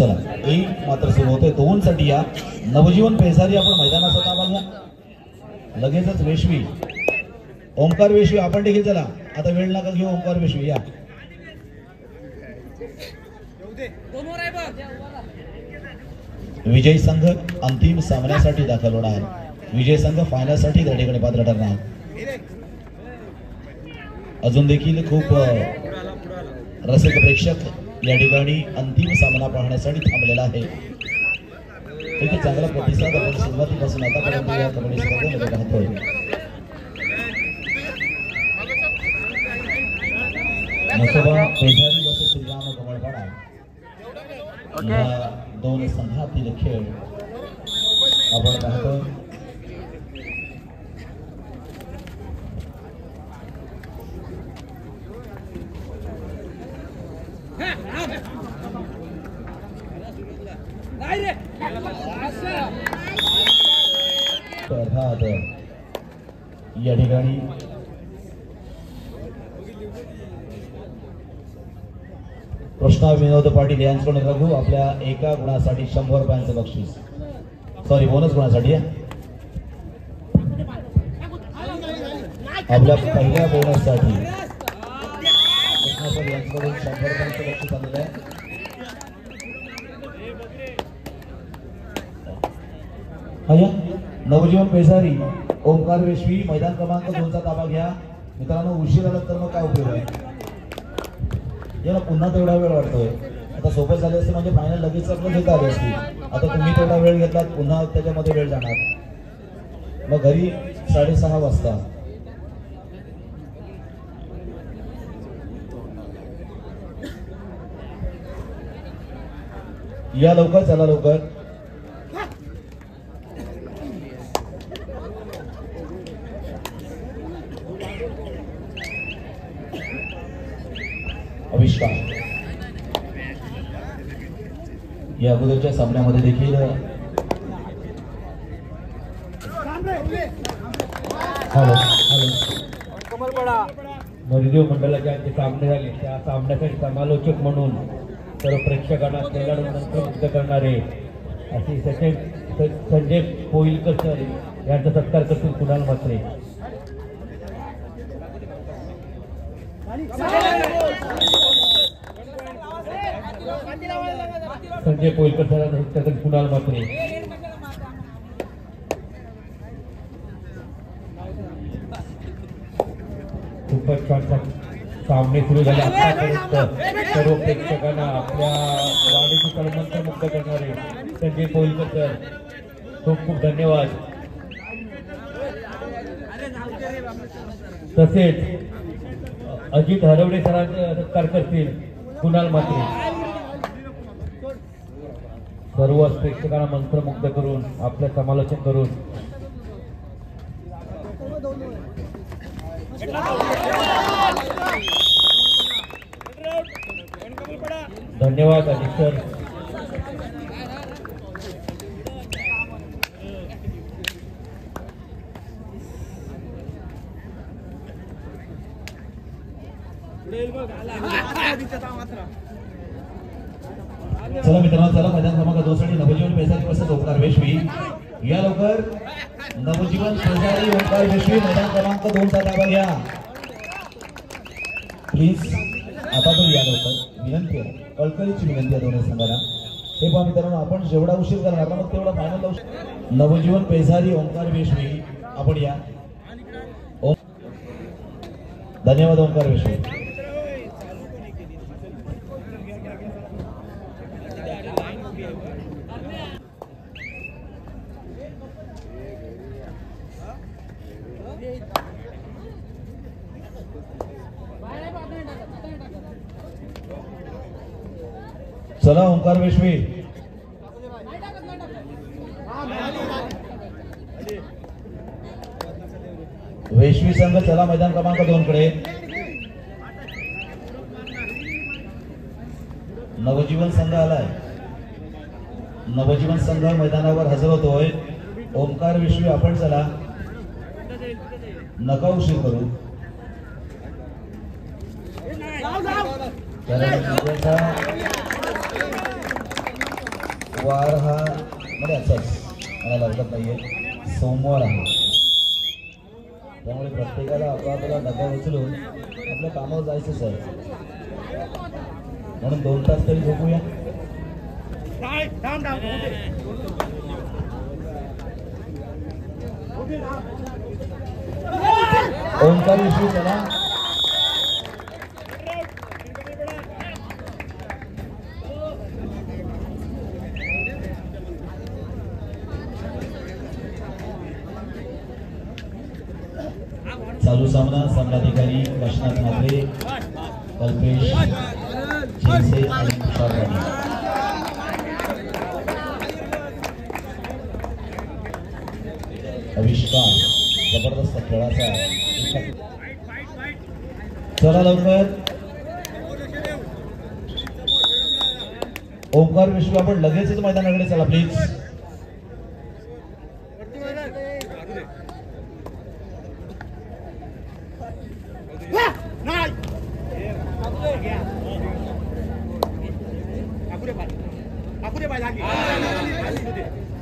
चला एक मात्र सुरू होतोय 2 साठी या नवजीवन पेसारी आपण मैदानाचा ताबा घ्या लगेचच वेशवी ओंकार वेशवी आपण देखील चला आता वेळ नका घेऊ ओंकार वेशवी या विजय संघ अंतिम सामन्यासाठी दाखल होणार विजय संघ फायनल साठी त्या ठिकाणी पात्र ठरणार अजून देखील खूप रसिक प्रेक्षक या ठिकाणी अंतिम सामना पाहण्यासाठी थांबलेला आहे इथे चांगला प्रतिसाद आपण सुरुवातीपासून आतापर्यंत या कबड्डी स्पर्धेमध्ये पाहतोय मसोबा पेसारी वर्सेस श्रीराम कमळपाडा या 2 संघातील खेळ आपण पाहतोय या ठिकाणी कृष्णा विनोद पाटील यांच्याकडून रघु आपल्या एका गुणासाठी 100 रुपयांचं बक्षीस सॉरी बोनस गुणासाठी आपल्या पहिल्या बोनससाठी कृष्णा सर यांच्याकडून 100 रुपयांचं बक्षीस आलेलं आहे नवजीवन पेसारी ओंकार वेशवी मैदान क्रमांक 2 चा ताबा घ्या मित्रांनो उशीर आला तर मग काय उपयोग आहे याला पुन्हा तेवढा वेळ वाटतोय आता सोबत झाले असते म्हणजे फायनल लगेच आपलं घेता आले असते आता तुम्ही तेवढा वेळ घेतलात पुन्हा त्याच्यामध्ये वेळ जाणार मग घरी 6:30 वाजता या लवकर चला लवकर आविष्कार या अगोदरच्या सामन्यामध्ये देखील मरिदेव मंडळाच्या जे सामने झाले त्या सामन्यासाठी समालोचक म्हणून सर्व प्रेक्षकांना खेळाडूंना मुक्त करणारे असे संजय पोईलकर सर यांचा सत्कार करतील कुणाल म्हात्रे संजय पोईलकर सरांचा सत्कार करतील कुणाल म्हात्रे खूपच छान सामने सुरू झाले आतापर्यंत सर्व प्रेक्षकांना आपल्या वाढीची मुक्त करणारे संजय पोईलकर सर खूप खूप धन्यवाद तसेच अजित हरवडे सरांचा सत्कार करतील कुणाल म्हात्रे सर्व प्रेक्षकांना मंत्रमुग्ध करून आपलं समालोचन करून धन्यवाद अजित सर चला मित्रांनो चला मैदान क्रमांक 2 साठी नवजीवन पेसारी वर्सेस ओंकार वेशवी या लवकर नवजीवन पेसारी ओंकार वेशवी मैदान क्रमांक 2 चा ताबा घ्या प्लीज आता तर या लवकर विनंती आहे कळकळीची विनंती आहे दोन्ही संघांना हे पहा मित्रांनो आपण जेवढा उशीर करणार ना मग तेवढा फायनल लावू नवजीवन पेसारी ओंकार वेशवी आपण या धन्यवाद ओंकार वेशवी चला ओंकार वेशवी वेशवी संघ चला मैदान क्रमांक 2 कडे नवजीवन संघ आलाय नवजीवन संघ मैदानावर हजर होतोय ओंकार वेशवी आपण चला नका उशीर करू वार हा म्हणजे असंच मला हरकत नाहीये, सोमवार आहे, त्यामुळे प्रत्येकाला आपला डबा उचलून आपल्या कामावर जायचंच आहे, म्हणून 2 तास तरी झोपूया. ओंकार विषयी चला. चालू सामना संघाधिकारी काशीनाथ म्हात्रे, कल्पेश चिंचे आणि तुषार राणे. आविष्कार जबरदस्त खेळाचा. चला लवकर. ओंकार विश्व आपण लगेचच मैदानाकडे चला प्लीज.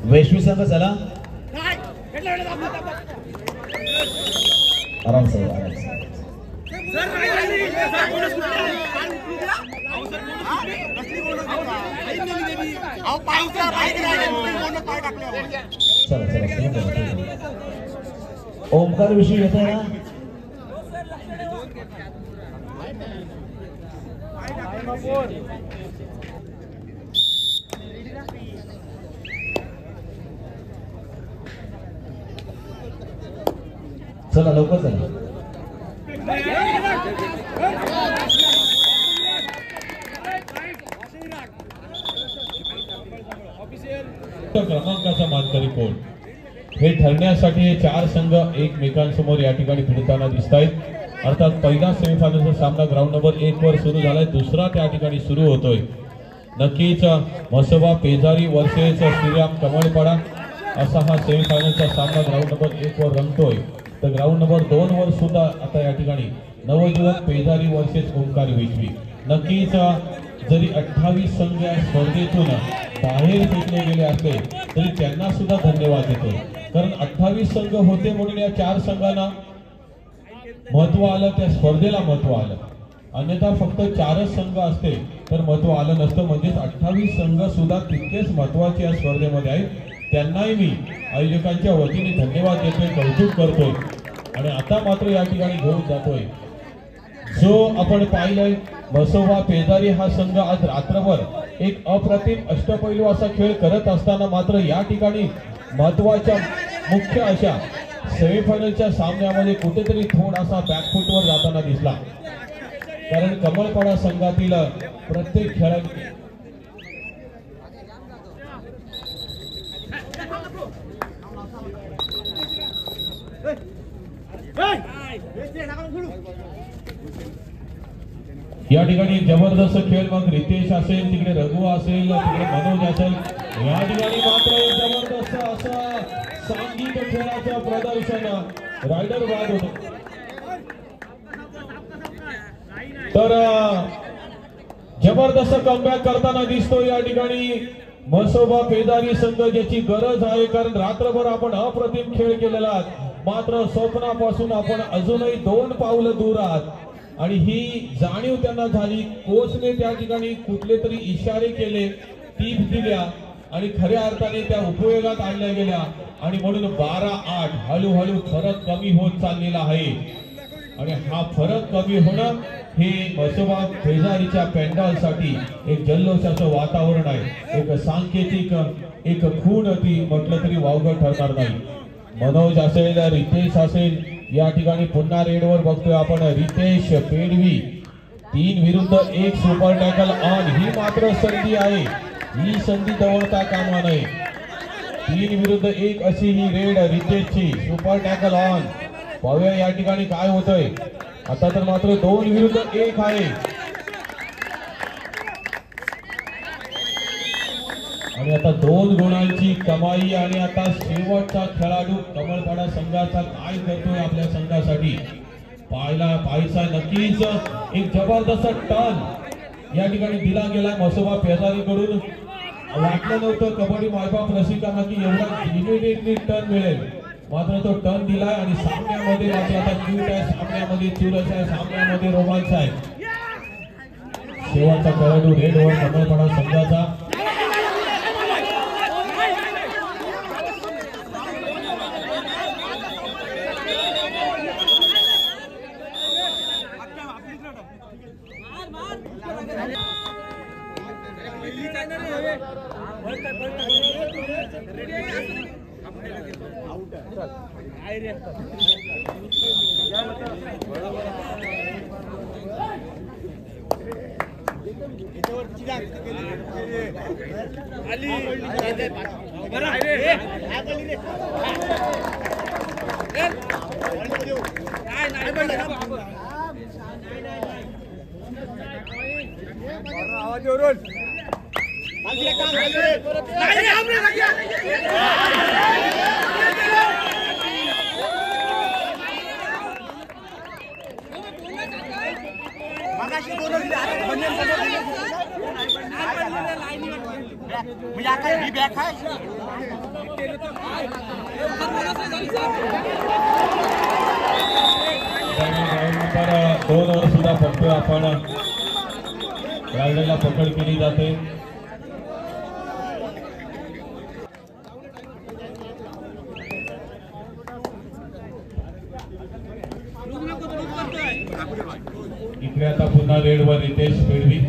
वैश्वी संघ चला. आराम से आराम से. चला चला. ओंकार विषयी येत आहे ना. चला लवकर चला. क्रमांकाचा मानकरी कोण हे ठरण्यासाठी हे 4 संघ एकमेकांसमोर या ठिकाणी भिडताना दिसत आहेत. अर्थात पहिला सेमीफायनलचा सामना ग्राउंड नंबर 1 वर सुरू झालाय, दुसरा त्या ठिकाणी सुरू होतोय. नक्कीच म्हसोबा पेजारी वर्सेस श्रीराम कमळपाडा असा हा सेमीफायनलचा सामना ग्राउंड नंबर 1 वर रंगतोय. तर ग्राउंड नंबर 2 वर सुद्धा आता या ठिकाणी नवयुवक पेजारी वर्सेस ओंकार विश्वी. नक्कीच जरी 28 संघ या स्पर्धेतून बाहेर फेकले गेले असले तरी त्यांना सुद्धा धन्यवाद देतो, कारण 28 संघ होते म्हणून या 4 संघांना महत्व आलं, त्या स्पर्धेला महत्व आलं. अन्यथा फक्त 4च संघ असते तर महत्व आलं नसतं. म्हणजेच 28 संघ सुद्धा तितकेच महत्वाचे या स्पर्धेमध्ये आहेत. त्यांनाही मी आयोजकांच्या वतीने धन्यवाद देतोय, कौतुक करतोय. आणि आता मात्र या ठिकाणी घेऊन जातोय जो आपण पाहिलंय म्हसोबा पेजारी हा संघ आज रात्रभर एक अप्रतिम अष्टपैलू असा खेळ करत असताना मात्र या ठिकाणी महत्वाच्या मुख्य अशा सेमीफायनलच्या सामन्यामध्ये कुठेतरी थोडासा बॅकफुटवर जाताना दिसला. कारण कमळपाडा संघातील प्रत्येक खेळाडू या ठिकाणी जबरदस्त खेळ, मग रितेश असेल, तिकडे रघु असेल, तिकडे मनोज असेल, या ठिकाणी मात्र जबरदस्त असं सांघिक खेळाचं प्रदर्शन रायडर बाद होत. तर जबरदस्त कमबॅक करताना दिसतो या ठिकाणी म्हसोबा पेदारी संघ, ज्याची गरज आहे. कारण रात्रभर आपण अप्रतिम खेळ केलेला, मात्र स्वप्नापासून आपण अजूनही 2 पावलं दूर आहात. आणि ही जाणीव त्यांना झाली. कोचने त्या ठिकाणी कुठले तरी इशारे केले, टिप्स दिल्या आणि खऱ्या अर्थाने त्या उपयोगात आणल्या गेल्या. आणि म्हणून 12-8 हळूहळू फरक कमी होत चाललेला आहे. आणि हा फरक कमी होणं हे म्हसोबा पेजारीच्या पॅन्डॉलसाठी एक जल्लोषाचं वातावरण आहे. एक सांकेतिक, एक खूण ती म्हटलं तरी वावगं ठरणार नाही. मनोज असेल, रितेश असेल, या ठिकाणी पुन्हा रेडवर बघतोय आपण रितेश पेडवी. 3 विरुद्ध 1 सुपर टॅकल ऑन. ही मात्र संधी आहे, ही संधी दवडता कामा नये. 3 विरुद्ध 1 अशी ही रेड रितेशची. Super tackle on. पाहूया या ठिकाणी काय होतंय. आता तर मात्र 2 विरुद्ध 1 आहे. आणि आता 2 गुणांची कमाई. आणि आता शेवटचा खेळाडू कमळपाडा संघाचा काय करतोय आपल्या संघासाठी पाहायचा. नक्कीच एक जबरदस्त टर्न या ठिकाणी दिला गेला म्हसोबा पेजारी कडून. वाटलं नव्हतं कबड्डी मायबाप रसिकांना की एवढा इमिडिएटली टर्न मिळेल, मात्र तो टर्न दिलाय आणि सामन्यामध्ये मात्र आता क्यूट आहे, सामन्यामध्ये चुरस आहे, सामन्यामध्ये रोमांच आहे. शेवटचा खेळाडू रेडवर कमळपणा संघाचा. दोन ओव्हर सुद्धा फक्त आपण रायडरला पकड केली जाते. इकडे आता पुन्हा रेडवर रितेश पेडवी.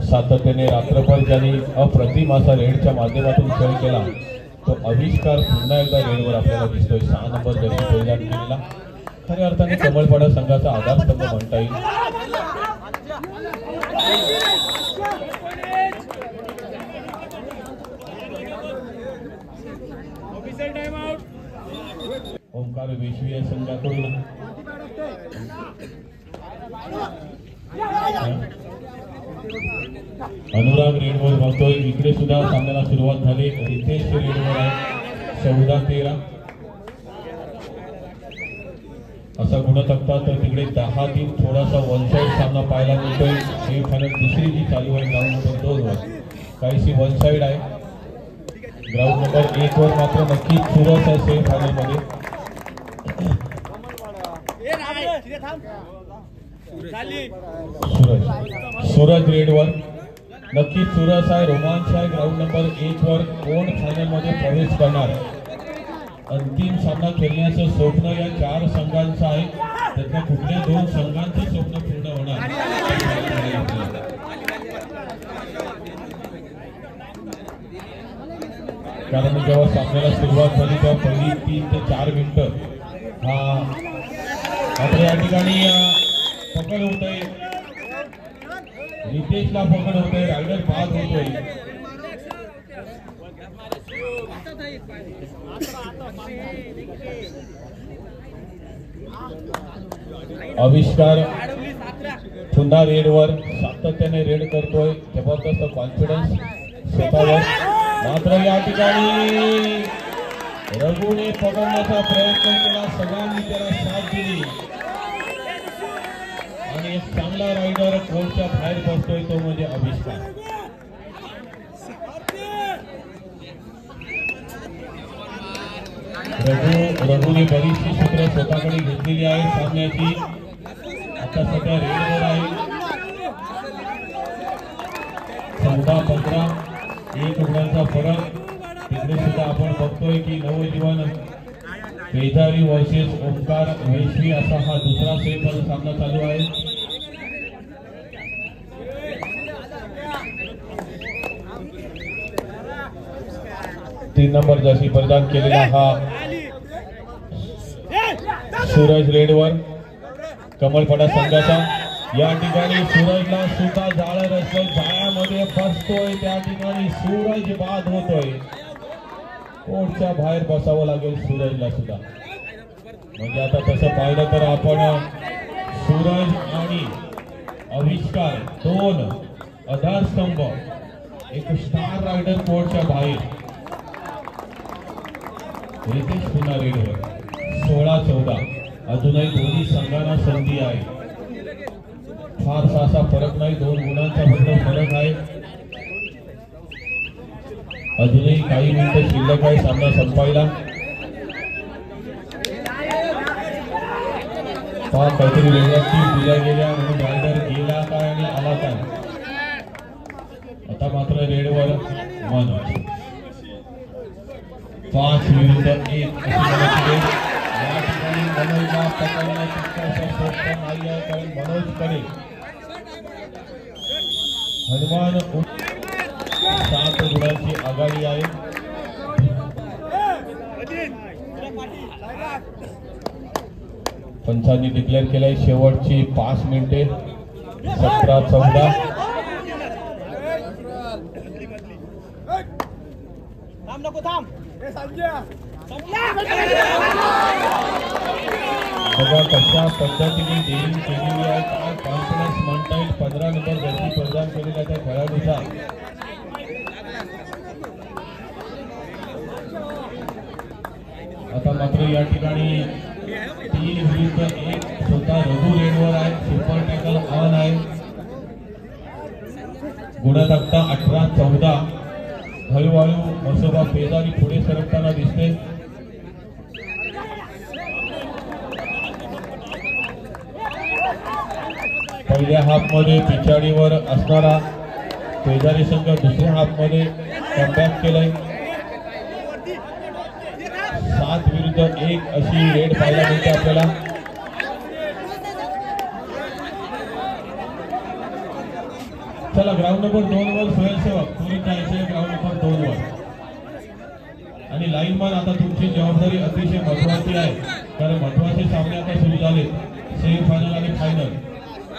सातत्याने रात्रभर ज्यांनी अप्रतिम असा रेडच्या माध्यमातून खेळ केला तो आविष्कार पुन्हा एकदा रेडवर आपल्याला दिसतोय. 6 नंबर जर्सी परिधान केलेला खऱ्या अर्थाने कमळपाडा संघाचा आधारस्तंभ म्हणता येईल. ओंकार वेशवी संघाकडून अनुराग रेडवर बघतोय. इकडे सुद्धा सामन्याला सुरुवात झाली. रितेश रेडवर आहे 14-13 असा गुणतक्ता. तर तिकडे 10-3 थोडासा वन साइड सामना पाहायला मिळतोय. सेमीफायनल दुसरी जी चालू आहे ग्राउंड नंबर 2 वर काहीशी वन साइड आहे. ग्राउंड नंबर 1 वर मात्र नक्की चुरस आहे सेमीफायनल मध्ये. सूरज रेडवर नक्की चुरस आहे, रोमांच आहे. ग्राउंड नंबर 1 वर कोण फायनल मध्ये प्रवेश करणार. अंतिम सामना खेळण्याचं स्वप्न या 4 संघांचं आहे. त्यातल्या कुठल्या 2 संघांचं स्वप्न पूर्ण होणार. कारण जेव्हा सामन्याला सुरुवात झाली तेव्हा पहिली 3 ते 4 मिनिटं हा मात्र या ठिकाणी पकड होतोय. रितेशला पकड होतोय. रायडर बाद होतोय. आविष्कार पुन्हा रेडवर सातत्याने रेड करतोय. जबरदस्त कॉन्फिडन्स स्वतःवर. मात्र या ठिकाणी रघुने पकडण्याचा प्रयत्न केला. सगळ्यांनी त्याला साथ दिली आणि एक चांगला रायडर कोर्टच्या बाहेर बसतोय तो म्हणजे आविष्कार. रघुने बरीचशी सूत्र स्वतःकडे घेतलेली आहे सामन्याची. आता सध्या रेडवर आहे. 14-15 1 गुणांचा फरक. तिकडे सुद्धा आपण बघतोय की नवजीवन पेजारी वर्सेस ओंकार वेशवी असा हा दुसरा सेमीफायनल सामना चालू आहे. तीन नंबर जर्सी परिधान केलेला हा सूरज रेडवर कमळपाडा संघाचा. या ठिकाणी सूरजला सुद्धा जाळं रचलंय. जाळ्यामध्ये बसतोय. त्या ठिकाणी सूरज बाद होतोय. कोर्टच्या बाहेर बसावं लागेल सूरजला सुद्धा. म्हणजे आता तसं पाहिलं तर आपण सूरज आणि आविष्कार 2 आधारस्तंभ एक स्टार रायडर कोर्टच्या बाहेर रितेश पुन्हा रेडवर 16-14. अजूनही दोन्ही संघांना संधी आहे. फारसा असा फरक नाही, 2 गुणांचा फक्त फरक आहे. अजूनही काही मिनिटं शिल्लक आहे सामना संपायला. काहीतरी वेगळ्या टीम दिल्या गेल्या म्हणून रायडर गेला काय आणि आला काय. आता मात्र रेडवर मनोज 5 विरुद्ध 1 अशी या ठिकाणी मनोजला पकडणं तितकंसं सोपं नाही आहे, कारण मनोजकडे हनुमान 7 गुणांची आघाडी आहे. पंचांनी डिक्लेअर केलंय शेवटची 5 मिनिटे. 17-14. बघा कशा पद्धतीने डीलिंग केलेली आहे, काय कॉन्फिडन्स म्हणता येईल. 15 नंबर जर्सी प्रदान केलेल्या त्या खेळाडूचा. आता मात्र या ठिकाणी 3 विरुद्ध 1 स्वतः रघु रेडवर आहे. सुपर टॅकल ऑन आहे. गुणतक्ता 18-14. हळूहळू मसोबा पेदारी पुढे सरकताना दिसते. पहिल्या हाफमध्ये पिछाडीवर असणारा पेदारी संघ दुसऱ्या हाफमध्ये कमबॅक केलाय. 7 विरुद्ध 1 अशी रेड पाहायला मिळते आपल्याला. चला ग्राउंड नंबर 2 वर स्वयंसेवक पुढे जायचे. ग्राउंड नंबर 2 वर आणि लाईनमन. आता तुमची जबाबदारी अतिशय महत्वाची आहे, कारण महत्वाचे सामने आता सुरू झाले, सेमीफायनल आणि फायनल.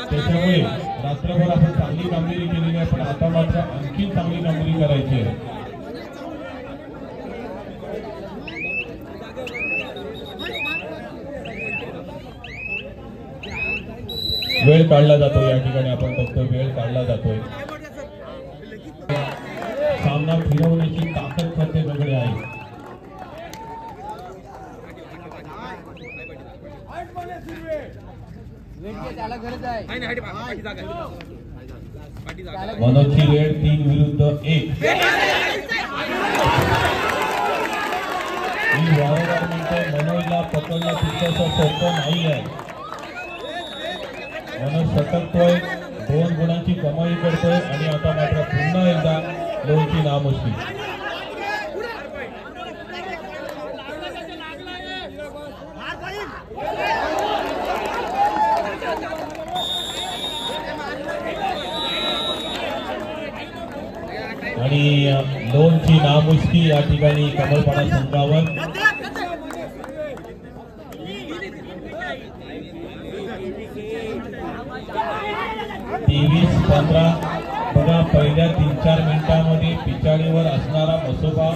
त्याच्यामुळे रात्रभर आपण चांगली कामगिरी केलेली आहे, पण आता मात्र आणखी चांगली कामगिरी करायची आहे. वेळ काढला जातो या ठिकाणी. आपण बघतो वेळ काढला जातोय. सामना फिरवण्याची ताकद प्रत्येकाकडे आहे. मनोजची वेळ 3 विरुद्ध 1. ही वारंवार म्हणतो मनोजला पकडणं तितकंसं सोपं नाही आहे. मनोज सटकतोय, 2 गुणांची कमाई करतोय आणि आता मात्र पुन्हा एकदा लोणची नामुष्की. आणि लोणची नामुष्की या ठिकाणी कमलपाडा संघावर. 23-15. बघा पहिल्या 3-4 मिनिटांमध्ये पिछाडीवर असणारा मसोबा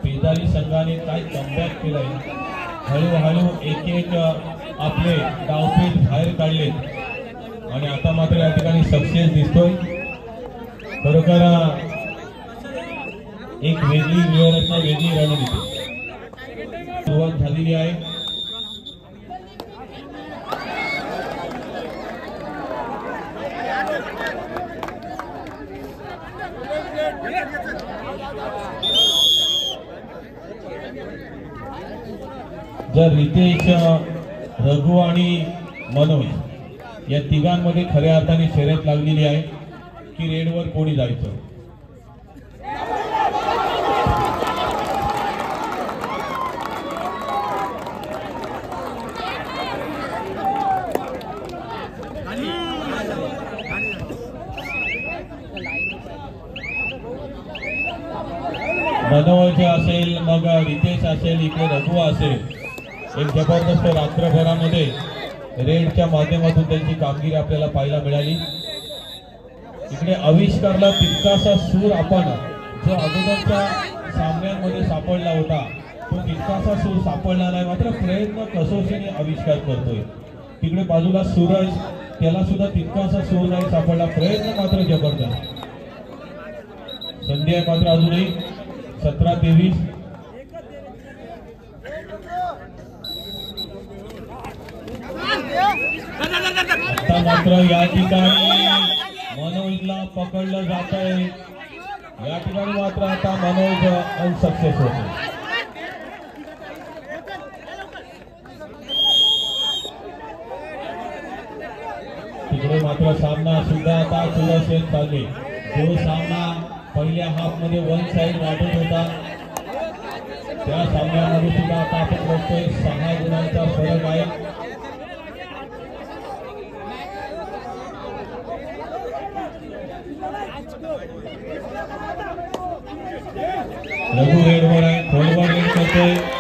पेदारी संघाने काय कमबॅक केलंय. हळूहळू एक आपले डावपेच बाहेर काढले आणि आता मात्र या ठिकाणी सक्सेस दिसतोय. खरोखर एक वेगळी व्यूहरचना, वेगळी रणनीती सुरुवात झालेली आहे. जर रितेश, रघु आणि मनोज या तिघांमध्ये खऱ्या अर्थाने शर्यत लागलेली आहे की रेडवर कोणी जायचं. मनोज असेल, मग रितेश असेल, इकडे रघु असेल, एक जबरदस्त रात्रभरामध्ये रेडच्या माध्यमातून त्यांची कामगिरी आपल्याला पाहायला मिळाली. इकडे आविष्कारला तितकासा सूर आपण जो अगोदरच्या सामन्यांमध्ये सापडला होता तो तितकासा सूर सापडला नाही, मात्र प्रयत्न कसोशीने आविष्कार करतोय. तिकडे बाजूला सूरज, त्याला सुद्धा तितकासा सूर नाही सापडला, प्रयत्न मात्र जबरदस्त. संधी आहे मात्र अजूनही 17-23. आता मात्र या ठिकाणी मनोजला पकडलं जात आहे. या ठिकाणी मात्र आता मनोज अनसक्सेस होते. तिकडे मात्र सामना सुद्धा आता सुरक्षित चालले. जो सामना पहिल्या हाफ मध्ये वन साइड वाटत होता त्या सामन्यामध्ये सुद्धा आता आपण बघतोय 6 गुणांचा फरक आहे. रघु रेडवर आहे, खोलवर रेड करतोय.